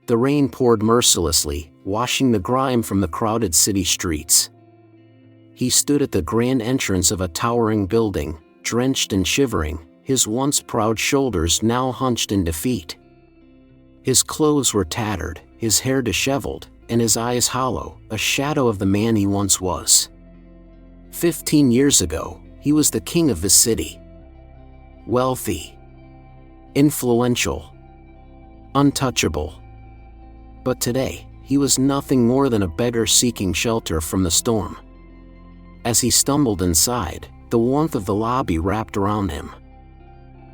The rain poured mercilessly, washing the grime from the crowded city streets. He stood at the grand entrance of a towering building, drenched and shivering, his once proud shoulders now hunched in defeat. His clothes were tattered, his hair disheveled, and his eyes hollow, a shadow of the man he once was. 15 years ago, he was the king of the city. Wealthy, influential, untouchable. But today, he was nothing more than a beggar seeking shelter from the storm. As he stumbled inside, the warmth of the lobby wrapped around him.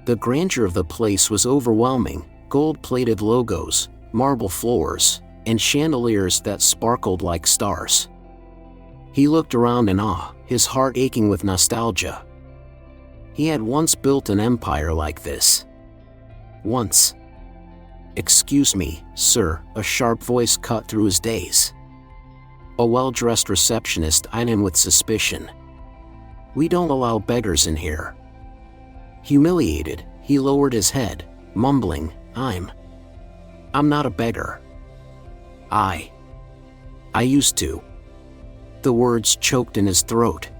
The grandeur of the place was overwhelming, gold-plated logos, marble floors, and chandeliers that sparkled like stars. He looked around in awe, his heart aching with nostalgia. He had once built an empire like this. Once. "Excuse me, sir," a sharp voice cut through his daze. A well-dressed receptionist eyed him with suspicion. "We don't allow beggars in here." Humiliated, he lowered his head, mumbling, I'm not a beggar. I used to." The words choked in his throat.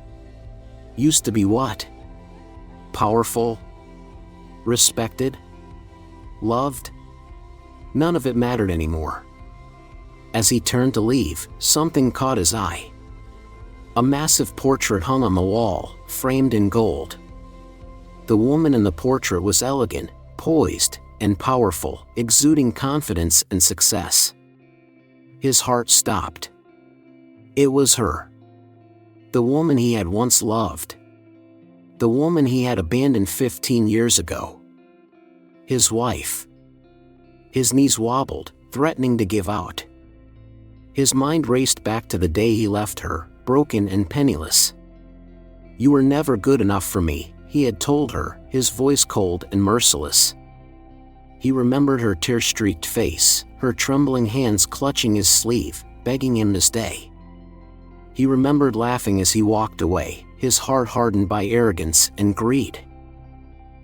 Used to be what? Powerful? Respected? Loved? None of it mattered anymore. As he turned to leave, something caught his eye. A massive portrait hung on the wall, framed in gold. The woman in the portrait was elegant, poised, and powerful, exuding confidence and success. His heart stopped. It was her. The woman he had once loved. The woman he had abandoned 15 years ago. His wife. His knees wobbled, threatening to give out. His mind raced back to the day he left her, broken and penniless. "You were never good enough for me," he had told her, his voice cold and merciless. He remembered her tear-streaked face, her trembling hands clutching his sleeve, begging him to stay. He remembered laughing as he walked away, his heart hardened by arrogance and greed.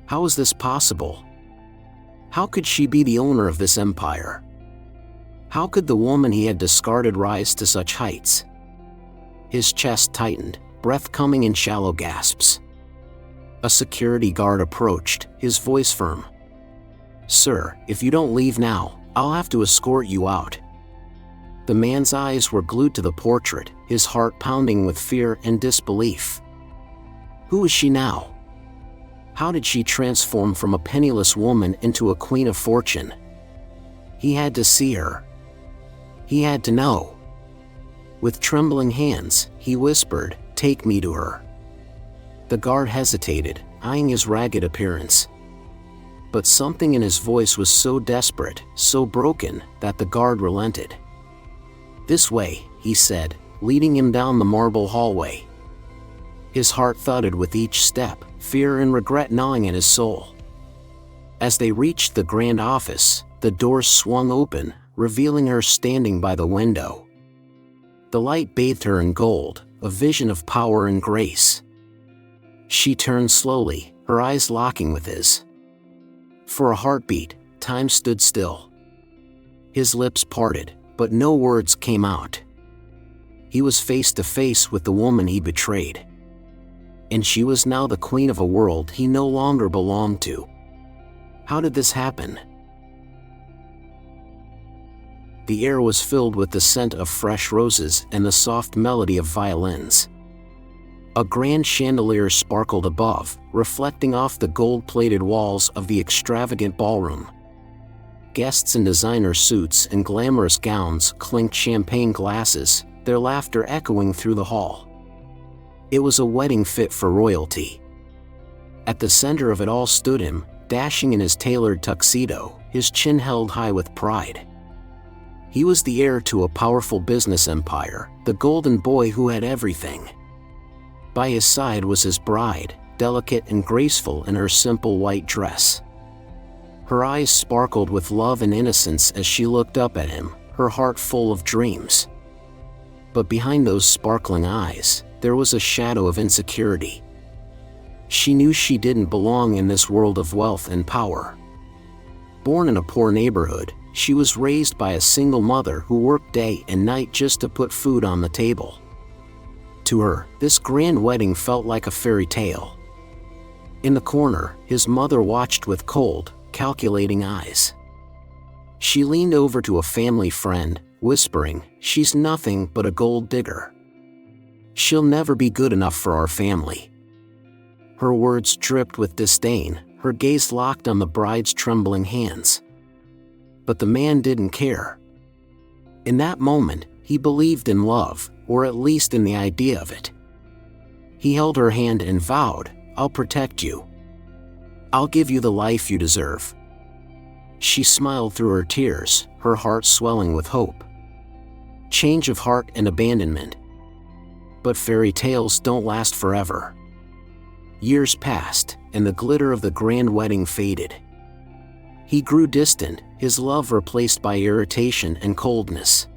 How was this possible? How could she be the owner of this empire? How could the woman he had discarded rise to such heights? His chest tightened, breath coming in shallow gasps. A security guard approached, his voice firm. "Sir, if you don't leave now, I'll have to escort you out." The man's eyes were glued to the portrait, his heart pounding with fear and disbelief. Who was she now? How did she transform from a penniless woman into a queen of fortune? He had to see her. He had to know. With trembling hands, he whispered, "Take me to her." The guard hesitated, eyeing his ragged appearance. But something in his voice was so desperate, so broken, that the guard relented. "This way," he said, leading him down the marble hallway. His heart thudded with each step, fear and regret gnawing at his soul. As they reached the grand office, the doors swung open, revealing her standing by the window. The light bathed her in gold, a vision of power and grace. She turned slowly, her eyes locking with his. For a heartbeat, time stood still. His lips parted, but no words came out. He was face to face with the woman he betrayed. And she was now the queen of a world he no longer belonged to. How did this happen? The air was filled with the scent of fresh roses and the soft melody of violins. A grand chandelier sparkled above, reflecting off the gold-plated walls of the extravagant ballroom. Guests in designer suits and glamorous gowns clinked champagne glasses, their laughter echoing through the hall. It was a wedding fit for royalty. At the center of it all stood him, dashing in his tailored tuxedo, his chin held high with pride. He was the heir to a powerful business empire, the golden boy who had everything. By his side was his bride, delicate and graceful in her simple white dress. Her eyes sparkled with love and innocence as she looked up at him, her heart full of dreams. But behind those sparkling eyes, there was a shadow of insecurity. She knew she didn't belong in this world of wealth and power. Born in a poor neighborhood, she was raised by a single mother who worked day and night just to put food on the table. To her, this grand wedding felt like a fairy tale. In the corner, his mother watched with cold, calculating eyes. She leaned over to a family friend, whispering, "She's nothing but a gold digger. She'll never be good enough for our family." Her words dripped with disdain, her gaze locked on the bride's trembling hands. But the man didn't care. In that moment, he believed in love, or at least in the idea of it. He held her hand and vowed, "I'll protect you. I'll give you the life you deserve." She smiled through her tears, her heart swelling with hope. Change of heart and abandonment. But fairy tales don't last forever. Years passed, and the glitter of the grand wedding faded. He grew distant, his love replaced by irritation and coldness.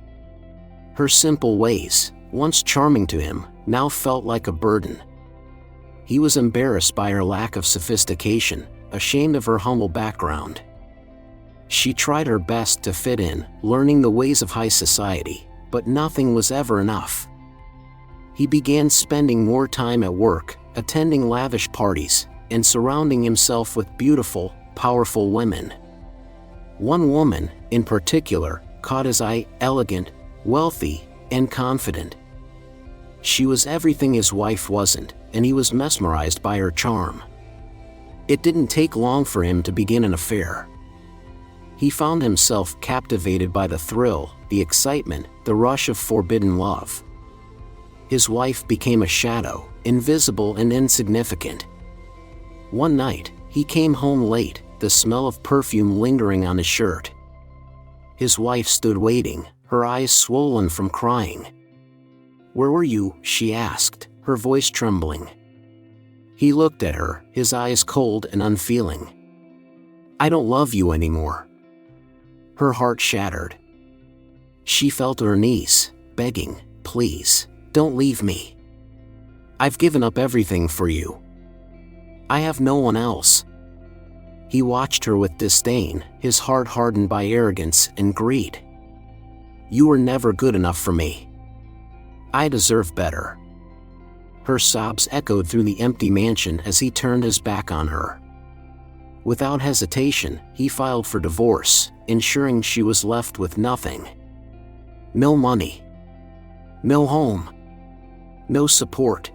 Her simple ways, once charming to him, now felt like a burden. He was embarrassed by her lack of sophistication, ashamed of her humble background. She tried her best to fit in, learning the ways of high society, but nothing was ever enough. He began spending more time at work, attending lavish parties, and surrounding himself with beautiful, powerful women. One woman, in particular, caught his eye: elegant, wealthy, and confident. She was everything his wife wasn't, and he was mesmerized by her charm. It didn't take long for him to begin an affair. He found himself captivated by the thrill, the excitement, the rush of forbidden love. His wife became a shadow, invisible and insignificant. One night, he came home late, the smell of perfume lingering on his shirt. His wife stood waiting, her eyes swollen from crying. "Where were you?" she asked, her voice trembling. He looked at her, his eyes cold and unfeeling. "I don't love you anymore." Her heart shattered. She fell to her knees, begging, "Please, don't leave me. I've given up everything for you. I have no one else." He watched her with disdain, his heart hardened by arrogance and greed. "You were never good enough for me. I deserve better." Her sobs echoed through the empty mansion as he turned his back on her. Without hesitation, he filed for divorce, ensuring she was left with nothing. No money. No home. No support.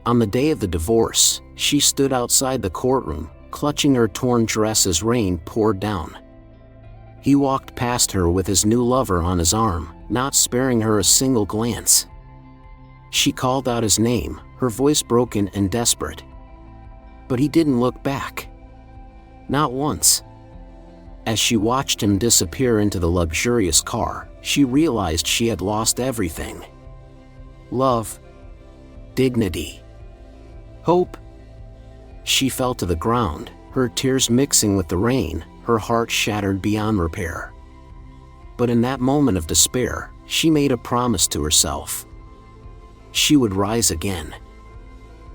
On the day of the divorce, she stood outside the courtroom, clutching her torn dress as rain poured down. He walked past her with his new lover on his arm, not sparing her a single glance. She called out his name, her voice broken and desperate. But he didn't look back. Not once. As she watched him disappear into the luxurious car, she realized she had lost everything. Love. Dignity. Hope. She fell to the ground, her tears mixing with the rain, her heart shattered beyond repair. But in that moment of despair, she made a promise to herself. She would rise again.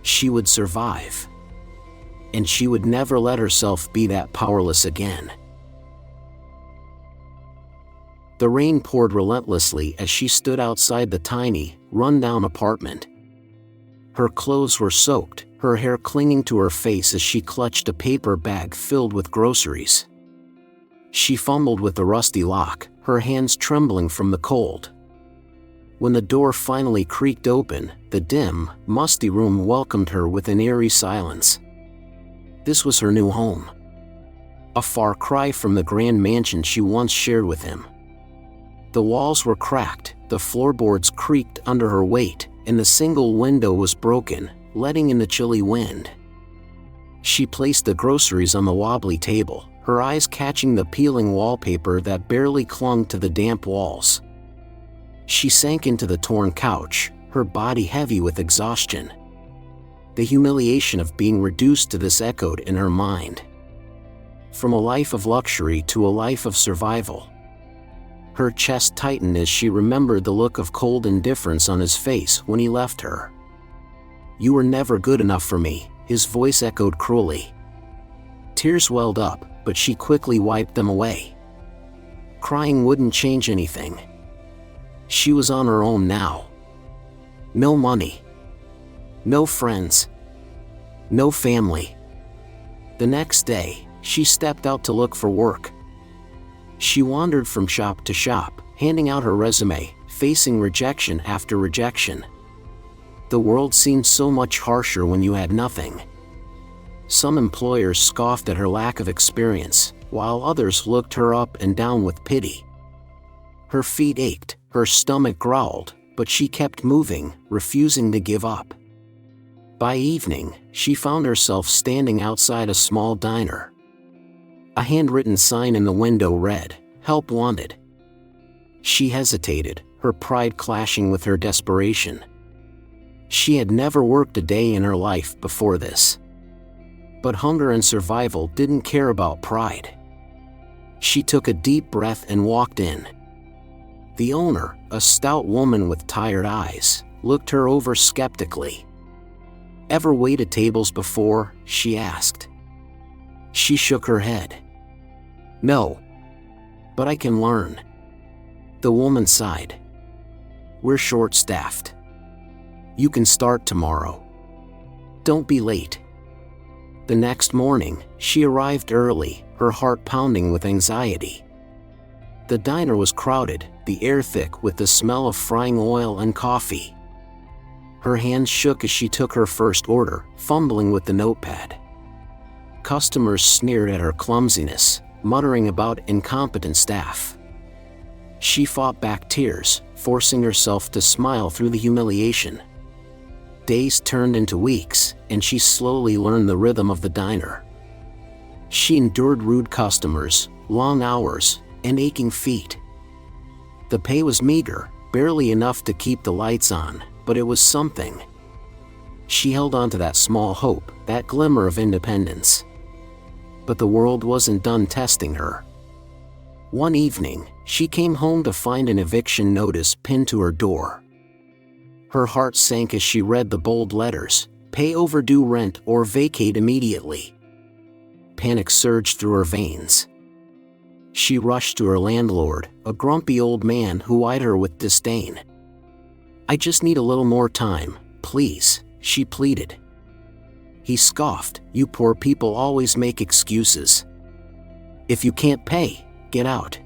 She would survive. And she would never let herself be that powerless again. The rain poured relentlessly as she stood outside the tiny, run-down apartment. Her clothes were soaked, her hair clinging to her face as she clutched a paper bag filled with groceries. She fumbled with the rusty lock, her hands trembling from the cold. When the door finally creaked open, the dim, musty room welcomed her with an eerie silence. This was her new home. A far cry from the grand mansion she once shared with him. The walls were cracked, the floorboards creaked under her weight, and the single window was broken, letting in the chilly wind. She placed the groceries on the wobbly table, her eyes catching the peeling wallpaper that barely clung to the damp walls. She sank into the torn couch, her body heavy with exhaustion. The humiliation of being reduced to this echoed in her mind. From a life of luxury to a life of survival. Her chest tightened as she remembered the look of cold indifference on his face when he left her. "You were never good enough for me," his voice echoed cruelly. Tears welled up, but she quickly wiped them away. crying wouldn't change anything. She was on her own now. No money. No friends. No family. The next day, she stepped out to look for work. She wandered from shop to shop, handing out her resume, facing rejection after rejection. The world seemed so much harsher when you had nothing. Some employers scoffed at her lack of experience, while others looked her up and down with pity. Her feet ached, her stomach growled, but she kept moving, refusing to give up. By evening, she found herself standing outside a small diner. A handwritten sign in the window read, "Help wanted." She hesitated, her pride clashing with her desperation. She had never worked a day in her life before this. But hunger and survival didn't care about pride. She took a deep breath and walked in. The owner, a stout woman with tired eyes, looked her over skeptically. "Ever waited tables before?" she asked. She shook her head. "No. But I can learn." The woman sighed. "We're short-staffed. You can start tomorrow. Don't be late." The next morning, she arrived early, her heart pounding with anxiety. The diner was crowded, the air thick with the smell of frying oil and coffee. Her hands shook as she took her first order, fumbling with the notepad. Customers sneered at her clumsiness, muttering about incompetent staff. She fought back tears, forcing herself to smile through the humiliation. Days turned into weeks, and she slowly learned the rhythm of the diner. She endured rude customers, long hours, and aching feet. The pay was meager, barely enough to keep the lights on, but it was something. She held on to that small hope, that glimmer of independence. But the world wasn't done testing her. One evening, she came home to find an eviction notice pinned to her door. Her heart sank as she read the bold letters, "Pay overdue rent or vacate immediately." Panic surged through her veins. She rushed to her landlord, a grumpy old man who eyed her with disdain. "I just need a little more time, please," she pleaded. He scoffed, "You poor people always make excuses. If you can't pay, get out."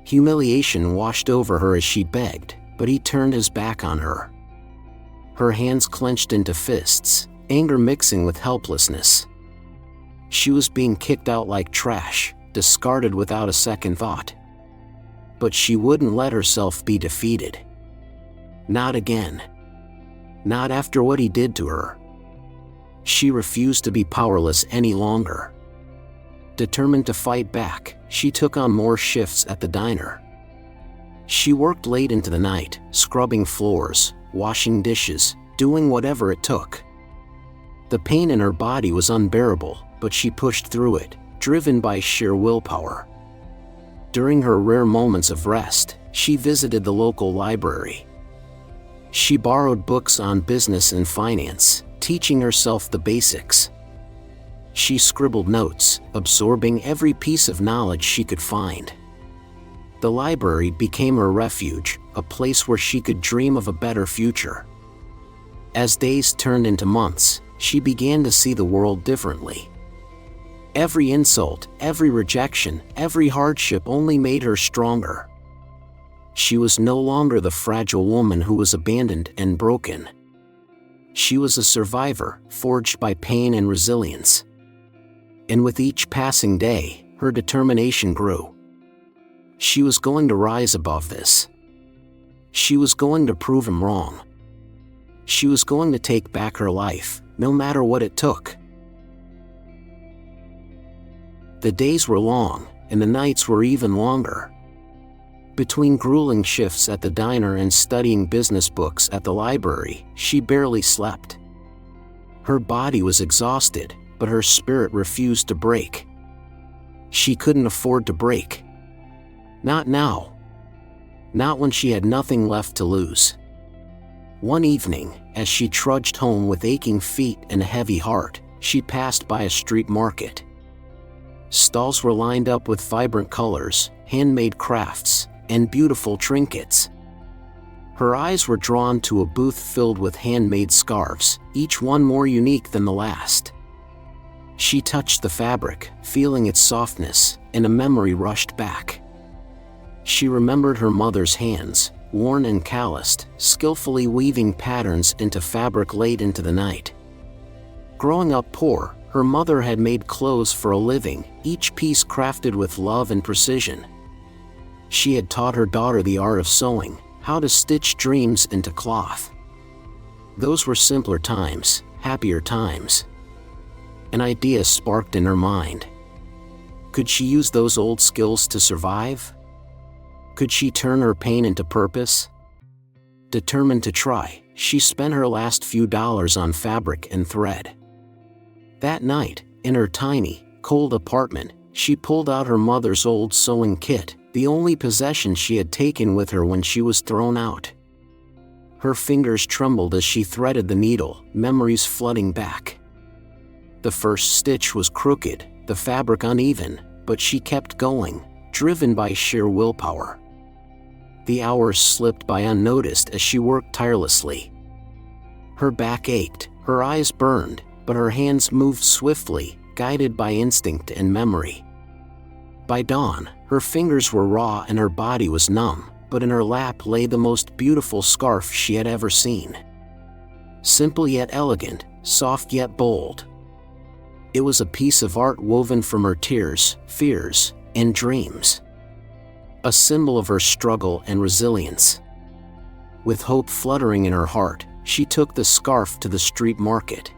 Humiliation washed over her as she begged, but he turned his back on her. Her hands clenched into fists, anger mixing with helplessness. She was being kicked out like trash, discarded without a second thought. But she wouldn't let herself be defeated. Not again. Not after what he did to her. She refused to be powerless any longer. Determined to fight back, she took on more shifts at the diner. She worked late into the night, scrubbing floors, washing dishes, doing whatever it took. The pain in her body was unbearable, but she pushed through it, driven by sheer willpower. During her rare moments of rest, she visited the local library. She borrowed books on business and finance, teaching herself the basics. She scribbled notes, absorbing every piece of knowledge she could find. The library became her refuge, a place where she could dream of a better future. As days turned into months, she began to see the world differently. Every insult, every rejection, every hardship only made her stronger. She was no longer the fragile woman who was abandoned and broken. She was a survivor, forged by pain and resilience. And with each passing day, her determination grew. She was going to rise above this. She was going to prove him wrong. She was going to take back her life, no matter what it took. The days were long, and the nights were even longer. Between grueling shifts at the diner and studying business books at the library, she barely slept. Her body was exhausted, but her spirit refused to break. She couldn't afford to break. Not now. Not when she had nothing left to lose. One evening, as she trudged home with aching feet and a heavy heart, she passed by a street market. Stalls were lined up with vibrant colors, handmade crafts, and beautiful trinkets. Her eyes were drawn to a booth filled with handmade scarves, each one more unique than the last. She touched the fabric, feeling its softness, and a memory rushed back. She remembered her mother's hands, worn and calloused, skillfully weaving patterns into fabric late into the night. Growing up poor, her mother had made clothes for a living, each piece crafted with love and precision. She had taught her daughter the art of sewing, how to stitch dreams into cloth. Those were simpler times, happier times. An idea sparked in her mind. Could she use those old skills to survive? Could she turn her pain into purpose? Determined to try, she spent her last few dollars on fabric and thread. That night, in her tiny, cold apartment, she pulled out her mother's old sewing kit, the only possession she had taken with her when she was thrown out. Her fingers trembled as she threaded the needle, memories flooding back. The first stitch was crooked, the fabric uneven, but she kept going, driven by sheer willpower. The hours slipped by unnoticed as she worked tirelessly. Her back ached, her eyes burned, but her hands moved swiftly, guided by instinct and memory. By dawn, her fingers were raw and her body was numb, but in her lap lay the most beautiful scarf she had ever seen. Simple yet elegant, soft yet bold. It was a piece of art woven from her tears, fears, and dreams. A symbol of her struggle and resilience. With hope fluttering in her heart, she took the scarf to the street market.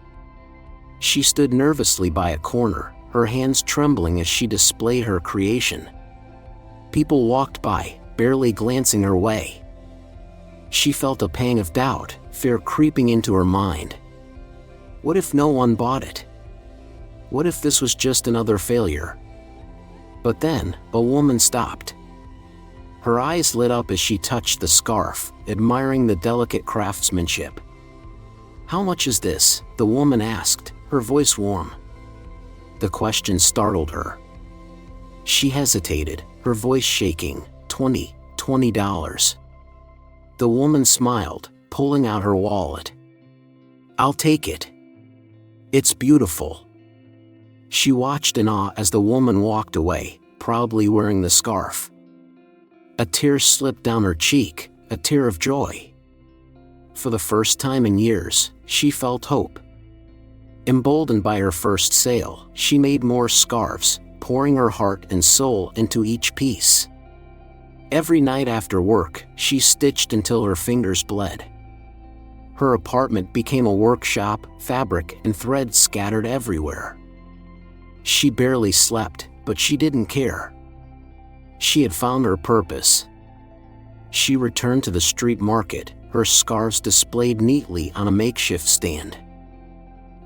She stood nervously by a corner, her hands trembling as she displayed her creation. People walked by, barely glancing her way. She felt a pang of doubt, fear creeping into her mind. What if no one bought it? What if this was just another failure? But then, a woman stopped. Her eyes lit up as she touched the scarf, admiring the delicate craftsmanship. "How much is this?" the woman asked, her voice warm. The question startled her. She hesitated, her voice shaking. $20. The woman smiled, pulling out her wallet. "I'll take it. It's beautiful." She watched in awe as the woman walked away, proudly wearing the scarf. A tear slipped down her cheek, a tear of joy. For the first time in years, she felt hope. Emboldened by her first sale, she made more scarves, pouring her heart and soul into each piece. Every night after work, she stitched until her fingers bled. Her apartment became a workshop, fabric and thread scattered everywhere. She barely slept, but she didn't care. She had found her purpose. She returned to the street market, her scarves displayed neatly on a makeshift stand.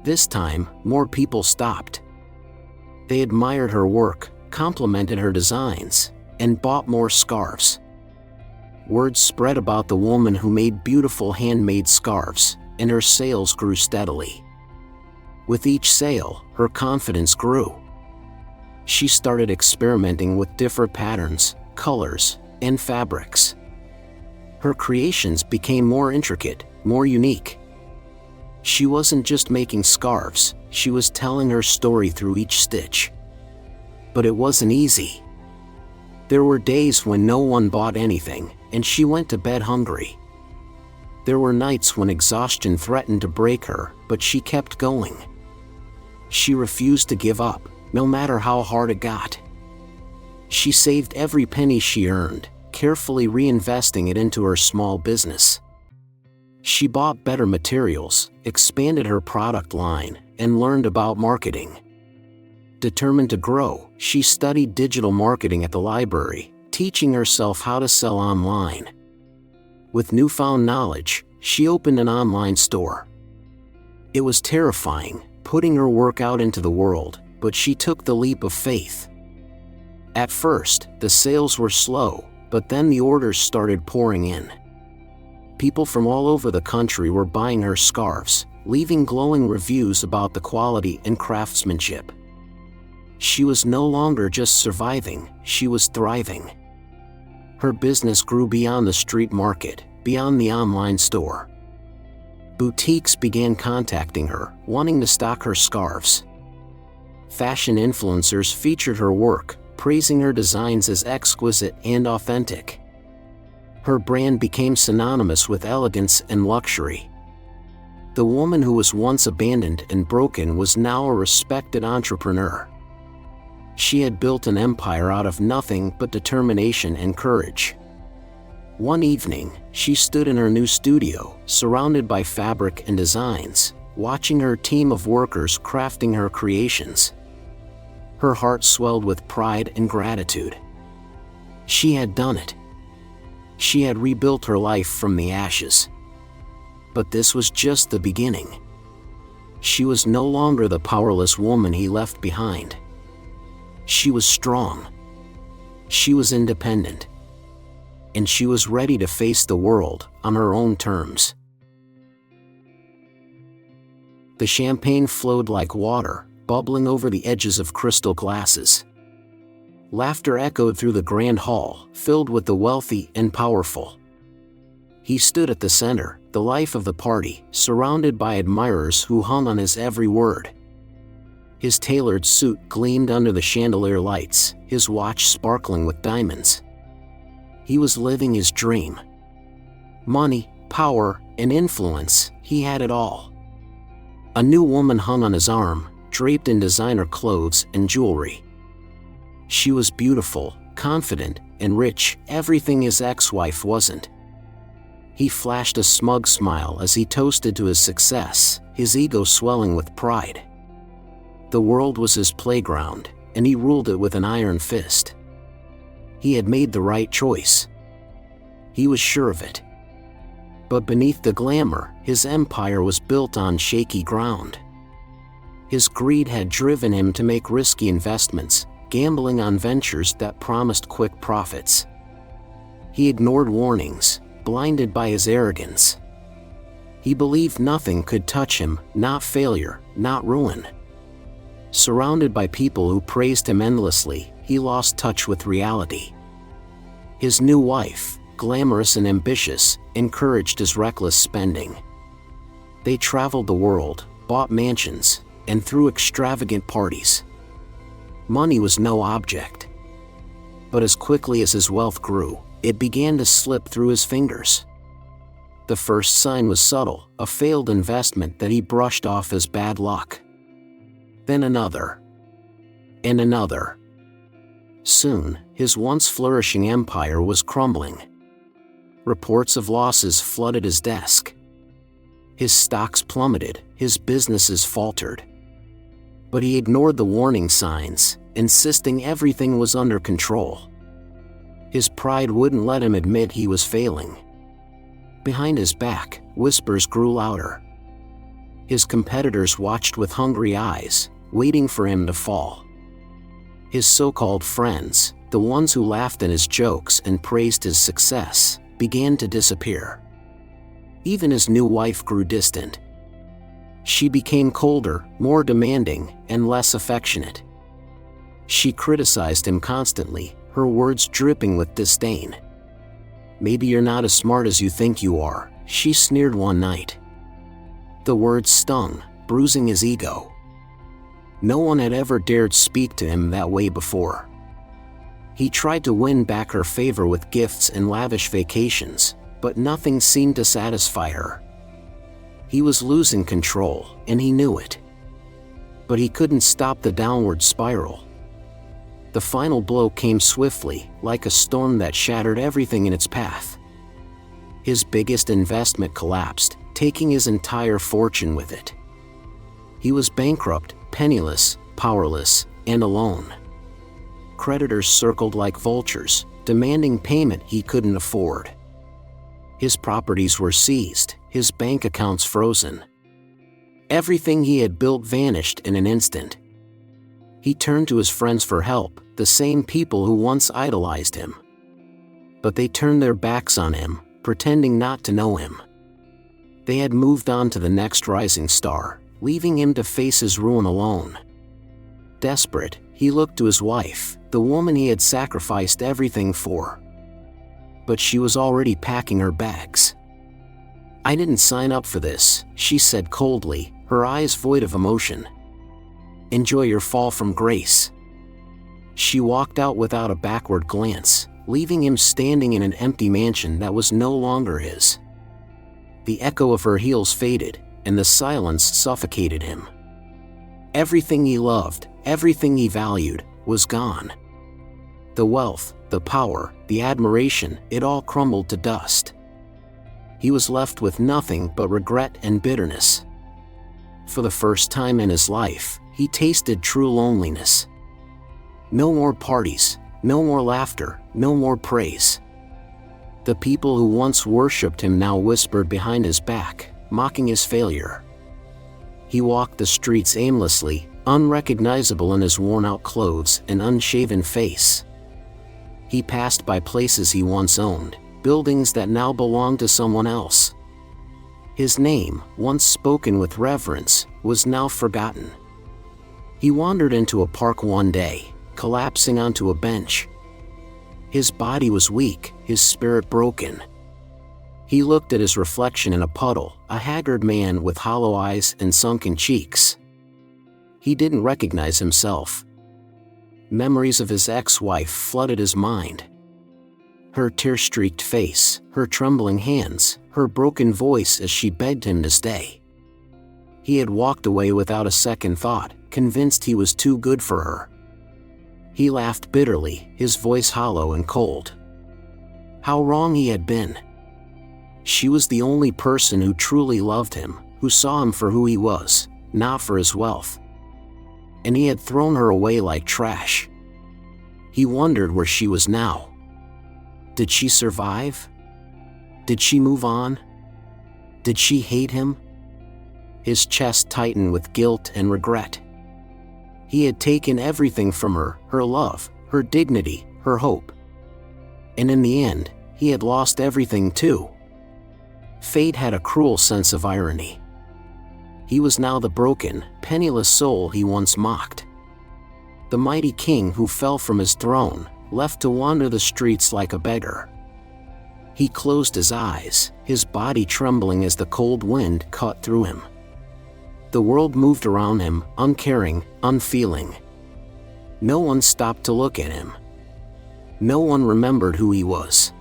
This time, more people stopped. They admired her work, complimented her designs, and bought more scarves. Word spread about the woman who made beautiful handmade scarves, and her sales grew steadily. With each sale, her confidence grew. She started experimenting with different patterns, colors, and fabrics. Her creations became more intricate, more unique. She wasn't just making scarves, she was telling her story through each stitch. But it wasn't easy. There were days when no one bought anything, and she went to bed hungry. There were nights when exhaustion threatened to break her, but she kept going. She refused to give up, no matter how hard it got. She saved every penny she earned, carefully reinvesting it into her small business. She bought better materials, expanded her product line, and learned about marketing. Determined to grow, she studied digital marketing at the library, teaching herself how to sell online. With newfound knowledge, she opened an online store. It was terrifying, putting her work out into the world, but she took the leap of faith. At first, the sales were slow, but then the orders started pouring in. People from all over the country were buying her scarves, leaving glowing reviews about the quality and craftsmanship. She was no longer just surviving, she was thriving. Her business grew beyond the street market, beyond the online store. Boutiques began contacting her, wanting to stock her scarves. Fashion influencers featured her work, praising her designs as exquisite and authentic. Her brand became synonymous with elegance and luxury. The woman who was once abandoned and broken was now a respected entrepreneur. She had built an empire out of nothing but determination and courage. One evening, she stood in her new studio, surrounded by fabric and designs, watching her team of workers crafting her creations. Her heart swelled with pride and gratitude. She had done it. She had rebuilt her life from the ashes. But this was just the beginning. She was no longer the powerless woman he left behind. She was strong. She was independent. And she was ready to face the world on her own terms. The champagne flowed like water, bubbling over the edges of crystal glasses. Laughter echoed through the grand hall, filled with the wealthy and powerful. He stood at the center, the life of the party, surrounded by admirers who hung on his every word. His tailored suit gleamed under the chandelier lights, his watch sparkling with diamonds. He was living his dream. Money, power, and influence, he had it all. A new woman hung on his arm, draped in designer clothes and jewelry. She was beautiful, confident, and rich, everything his ex-wife wasn't. He flashed a smug smile as he toasted to his success, his ego swelling with pride. The world was his playground, and he ruled it with an iron fist. He had made the right choice. He was sure of it. But beneath the glamour, his empire was built on shaky ground. His greed had driven him to make risky investments, gambling on ventures that promised quick profits. He ignored warnings, blinded by his arrogance. He believed nothing could touch him, not failure, not ruin. Surrounded by people who praised him endlessly, he lost touch with reality. His new wife, glamorous and ambitious, encouraged his reckless spending. They traveled the world, bought mansions, and threw extravagant parties. Money was no object. But as quickly as his wealth grew, it began to slip through his fingers. The first sign was subtle, a failed investment that he brushed off as bad luck. Then another. And another. Soon, his once flourishing empire was crumbling. Reports of losses flooded his desk. His stocks plummeted, his businesses faltered. But he ignored the warning signs, insisting everything was under control. His pride wouldn't let him admit he was failing. Behind his back, whispers grew louder. His competitors watched with hungry eyes, waiting for him to fall. His so-called friends, the ones who laughed at his jokes and praised his success, began to disappear. Even his new wife grew distant. She became colder, more demanding, and less affectionate. She criticized him constantly, her words dripping with disdain. "Maybe you're not as smart as you think you are," she sneered one night. The words stung, bruising his ego. No one had ever dared speak to him that way before. He tried to win back her favor with gifts and lavish vacations, but nothing seemed to satisfy her. He was losing control, and he knew it. But he couldn't stop the downward spiral. The final blow came swiftly, like a storm that shattered everything in its path. His biggest investment collapsed, taking his entire fortune with it. He was bankrupt, penniless, powerless, and alone. Creditors circled like vultures, demanding payment he couldn't afford. His properties were seized, his bank accounts frozen. Everything he had built vanished in an instant. He turned to his friends for help, the same people who once idolized him. But they turned their backs on him, pretending not to know him. They had moved on to the next rising star, leaving him to face his ruin alone. Desperate, he looked to his wife, the woman he had sacrificed everything for. But she was already packing her bags. "I didn't sign up for this," she said coldly, her eyes void of emotion. "Enjoy your fall from grace." She walked out without a backward glance, leaving him standing in an empty mansion that was no longer his. The echo of her heels faded, and the silence suffocated him. Everything he loved, everything he valued, was gone. The wealth, the power, the admiration, it all crumbled to dust. He was left with nothing but regret and bitterness. For the first time in his life, he tasted true loneliness. No more parties, no more laughter, no more praise. The people who once worshipped him now whispered behind his back, mocking his failure. He walked the streets aimlessly, unrecognizable in his worn-out clothes and unshaven face. He passed by places he once owned, buildings that now belonged to someone else. His name, once spoken with reverence, was now forgotten. He wandered into a park one day, collapsing onto a bench. His body was weak, his spirit broken. He looked at his reflection in a puddle, a haggard man with hollow eyes and sunken cheeks. He didn't recognize himself. Memories of his ex-wife flooded his mind. Her tear-streaked face, her trembling hands, her broken voice as she begged him to stay. He had walked away without a second thought, convinced he was too good for her. He laughed bitterly, his voice hollow and cold. How wrong he had been. She was the only person who truly loved him, who saw him for who he was, not for his wealth. And he had thrown her away like trash. He wondered where she was now. Did she survive? Did she move on? Did she hate him? His chest tightened with guilt and regret. He had taken everything from her, her love, her dignity, her hope. And in the end, he had lost everything too. Fate had a cruel sense of irony. He was now the broken, penniless soul he once mocked. The mighty king who fell from his throne, left to wander the streets like a beggar. He closed his eyes, his body trembling as the cold wind cut through him. The world moved around him, uncaring, unfeeling. No one stopped to look at him. No one remembered who he was.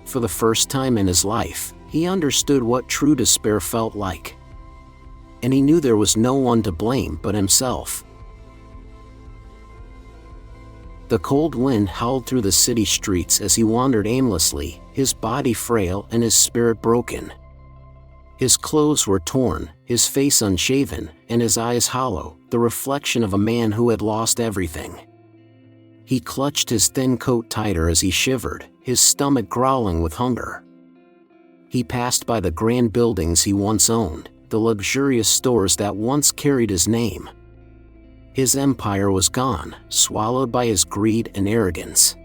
For the first time in his life, he understood what true despair felt like. And he knew there was no one to blame but himself. The cold wind howled through the city streets as he wandered aimlessly, his body frail and his spirit broken. His clothes were torn, his face unshaven, and his eyes hollow, the reflection of a man who had lost everything. He clutched his thin coat tighter as he shivered, his stomach growling with hunger. He passed by the grand buildings he once owned, the luxurious stores that once carried his name. His empire was gone, swallowed by his greed and arrogance.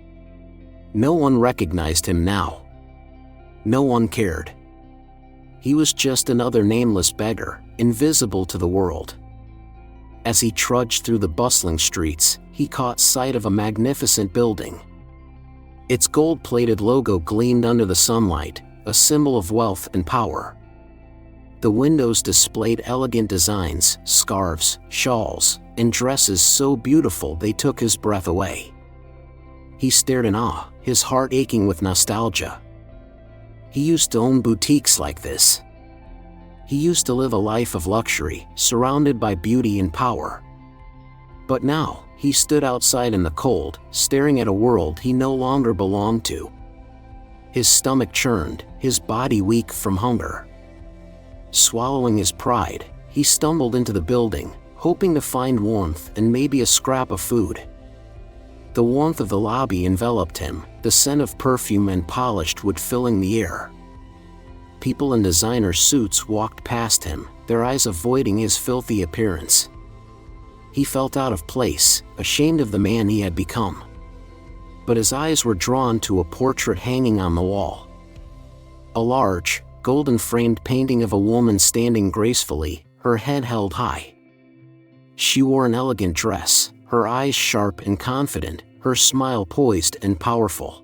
No one recognized him now. No one cared. He was just another nameless beggar, invisible to the world. As he trudged through the bustling streets, he caught sight of a magnificent building. Its gold-plated logo gleamed under the sunlight, a symbol of wealth and power. The windows displayed elegant designs, scarves, shawls, and dresses so beautiful they took his breath away. He stared in awe, his heart aching with nostalgia. He used to own boutiques like this. He used to live a life of luxury, surrounded by beauty and power. But now, he stood outside in the cold, staring at a world he no longer belonged to. His stomach churned, his body weak from hunger. Swallowing his pride, he stumbled into the building, hoping to find warmth and maybe a scrap of food. The warmth of the lobby enveloped him, the scent of perfume and polished wood filling the air. People in designer suits walked past him, their eyes avoiding his filthy appearance. He felt out of place, ashamed of the man he had become. But his eyes were drawn to a portrait hanging on the wall. A large, golden-framed painting of a woman standing gracefully, her head held high. She wore an elegant dress, her eyes sharp and confident, her smile poised and powerful.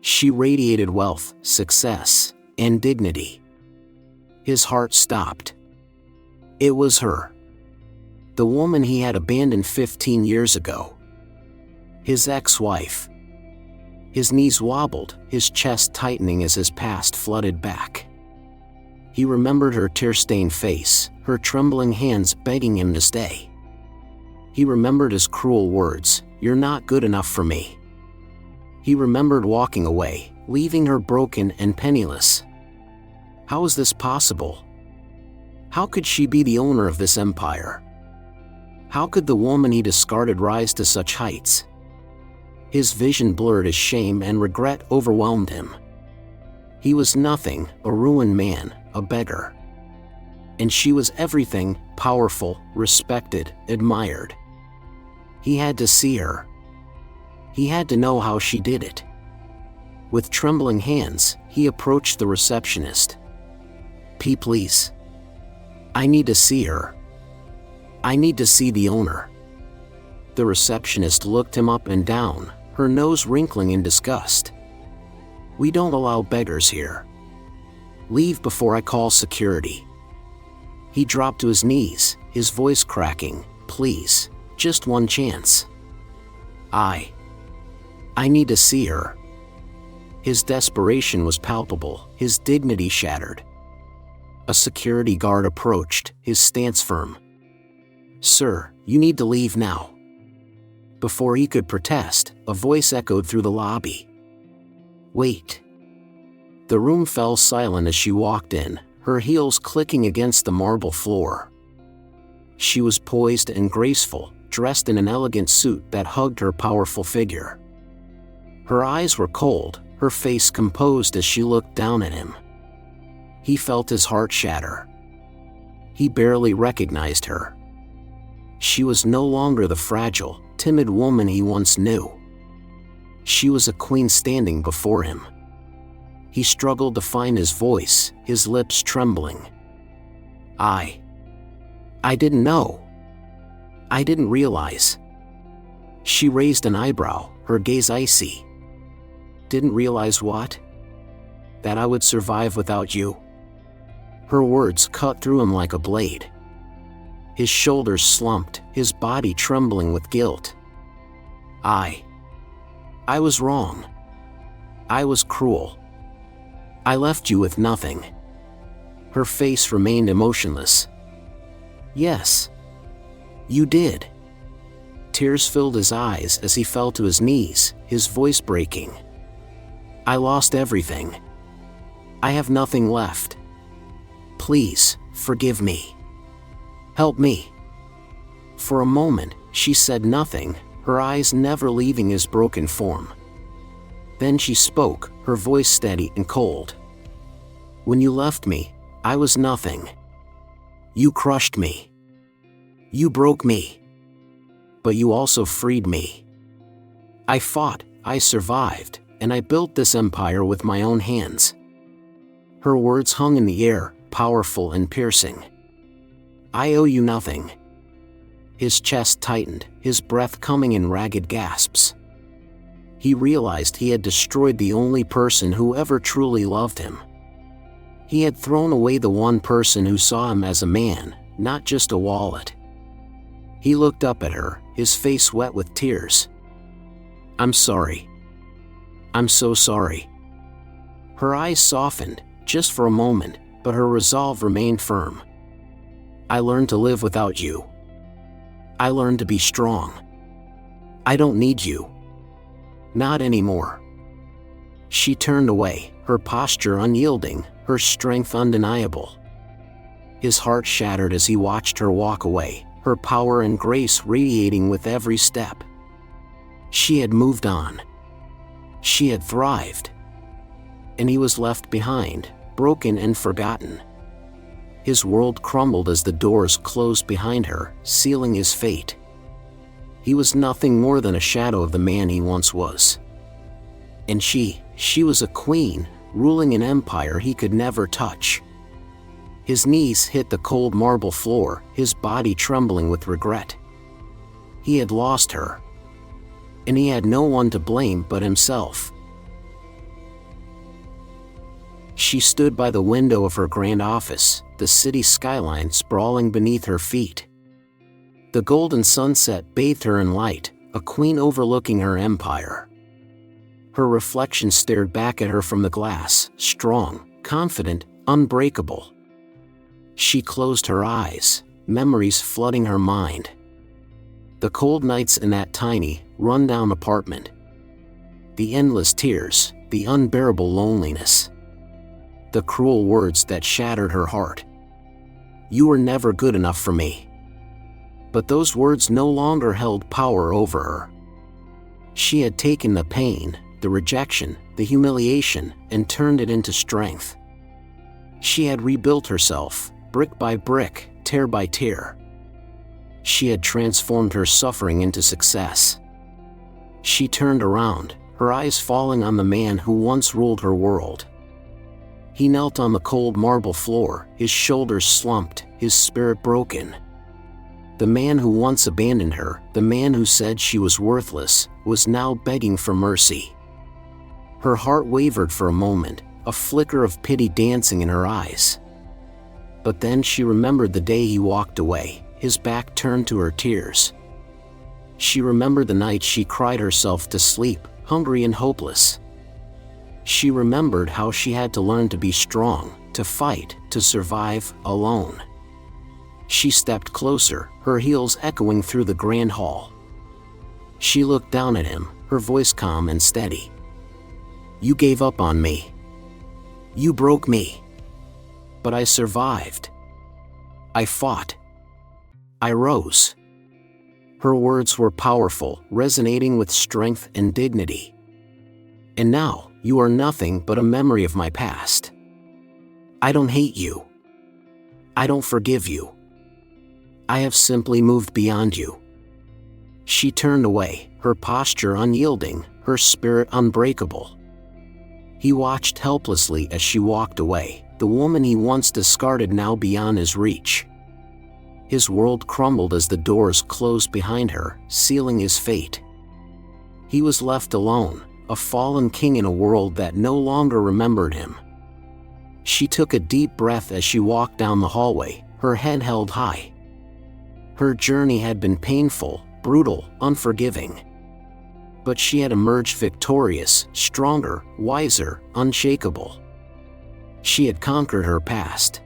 She radiated wealth, success, and dignity. His heart stopped. It was her. The woman he had abandoned 15 years ago. His ex-wife. His knees wobbled, his chest tightening as his past flooded back. He remembered her tear-stained face, her trembling hands begging him to stay. He remembered his cruel words, "You're not good enough for me." He remembered walking away, leaving her broken and penniless. How was this possible? How could she be the owner of this empire? How could the woman he discarded rise to such heights? His vision blurred as shame and regret overwhelmed him. He was nothing, a ruined man, a beggar. And she was everything, powerful, respected, admired. He had to see her. He had to know how she did it. With trembling hands, he approached the receptionist. Please. I need to see her. I need to see the owner." The receptionist looked him up and down, her nose wrinkling in disgust. "We don't allow beggars here. Leave before I call security." He dropped to his knees, his voice cracking. "Please, just one chance. I need to see her." His desperation was palpable, his dignity shattered. A security guard approached, his stance firm. "Sir, you need to leave now." Before he could protest, a voice echoed through the lobby. "Wait." The room fell silent as she walked in, her heels clicking against the marble floor. She was poised and graceful, dressed in an elegant suit that hugged her powerful figure. Her eyes were cold, her face composed as she looked down at him. He felt his heart shatter. He barely recognized her. She was no longer the fragile, timid woman he once knew. She was a queen standing before him. He struggled to find his voice, his lips trembling. I didn't know. I didn't realize." She raised an eyebrow, her gaze icy. "Didn't realize what?" "That I would survive without you." Her words cut through him like a blade. His shoulders slumped, his body trembling with guilt. I was wrong. I was cruel. I left you with nothing." Her face remained emotionless. "Yes. You did." Tears filled his eyes as he fell to his knees, his voice breaking. "I lost everything. I have nothing left. Please, forgive me. Help me." For a moment, she said nothing, her eyes never leaving his broken form. Then she spoke, her voice steady and cold. "When you left me, I was nothing. You crushed me. You broke me. But you also freed me. I fought, I survived, and I built this empire with my own hands." Her words hung in the air, powerful and piercing. "I owe you nothing." His chest tightened, his breath coming in ragged gasps. He realized he had destroyed the only person who ever truly loved him. He had thrown away the one person who saw him as a man, not just a wallet. He looked up at her, his face wet with tears. "I'm sorry. I'm so sorry." Her eyes softened, just for a moment, but her resolve remained firm. "I learned to live without you. I learned to be strong. I don't need you. Not anymore." She turned away, her posture unyielding, her strength undeniable. His heart shattered as he watched her walk away, her power and grace radiating with every step. She had moved on. She had thrived. And he was left behind, broken and forgotten. His world crumbled as the doors closed behind her, sealing his fate. He was nothing more than a shadow of the man he once was. And she was a queen, ruling an empire he could never touch. His knees hit the cold marble floor, his body trembling with regret. He had lost her. And he had no one to blame but himself. She stood by the window of her grand office, the city skyline sprawling beneath her feet. The golden sunset bathed her in light, a queen overlooking her empire. Her reflection stared back at her from the glass, strong, confident, unbreakable. She closed her eyes, memories flooding her mind. The cold nights in that tiny, run-down apartment. The endless tears, the unbearable loneliness. The cruel words that shattered her heart. "You were never good enough for me." But those words no longer held power over her. She had taken the pain, the rejection, the humiliation, and turned it into strength. She had rebuilt herself, brick by brick, tear by tear. She had transformed her suffering into success. She turned around, her eyes falling on the man who once ruled her world. He knelt on the cold marble floor, his shoulders slumped, his spirit broken. The man who once abandoned her, the man who said she was worthless, was now begging for mercy. Her heart wavered for a moment, a flicker of pity dancing in her eyes. But then she remembered the day he walked away, his back turned to her tears. She remembered the night she cried herself to sleep, hungry and hopeless. She remembered how she had to learn to be strong, to fight, to survive, alone. She stepped closer, her heels echoing through the grand hall. She looked down at him, her voice calm and steady. "You gave up on me. You broke me. But I survived. I fought. I rose." Her words were powerful, resonating with strength and dignity. "And now, you are nothing but a memory of my past. I don't hate you. I don't forgive you. I have simply moved beyond you." She turned away, her posture unyielding, her spirit unbreakable. He watched helplessly as she walked away, the woman he once discarded now beyond his reach. His world crumbled as the doors closed behind her, sealing his fate. He was left alone, a fallen king in a world that no longer remembered him. She took a deep breath as she walked down the hallway, her head held high. Her journey had been painful, brutal, unforgiving. But she had emerged victorious, stronger, wiser, unshakable. She had conquered her past.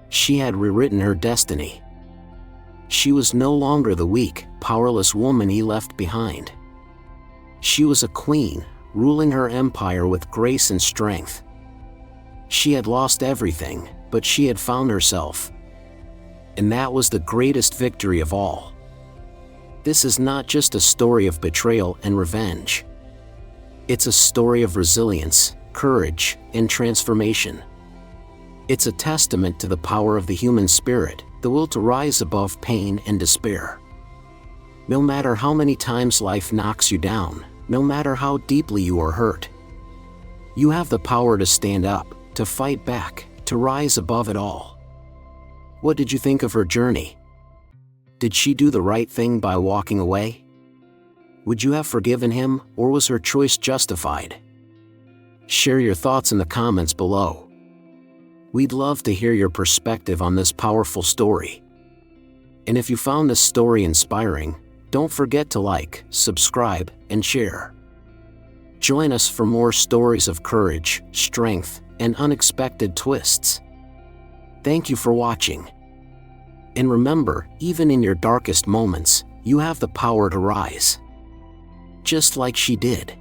She had rewritten her destiny. She was no longer the weak, powerless woman he left behind. She was a queen, ruling her empire with grace and strength. She had lost everything, but she had found herself. And that was the greatest victory of all. This is not just a story of betrayal and revenge. It's a story of resilience, courage, and transformation. It's a testament to the power of the human spirit, the will to rise above pain and despair. No matter how many times life knocks you down, no matter how deeply you are hurt, you have the power to stand up, to fight back, to rise above it all. What did you think of her journey? Did she do the right thing by walking away? Would you have forgiven him, or was her choice justified? Share your thoughts in the comments below. We'd love to hear your perspective on this powerful story. And if you found this story inspiring, don't forget to like, subscribe, and share. Join us for more stories of courage, strength, and unexpected twists. Thank you for watching. And remember, even in your darkest moments, you have the power to rise. Just like she did.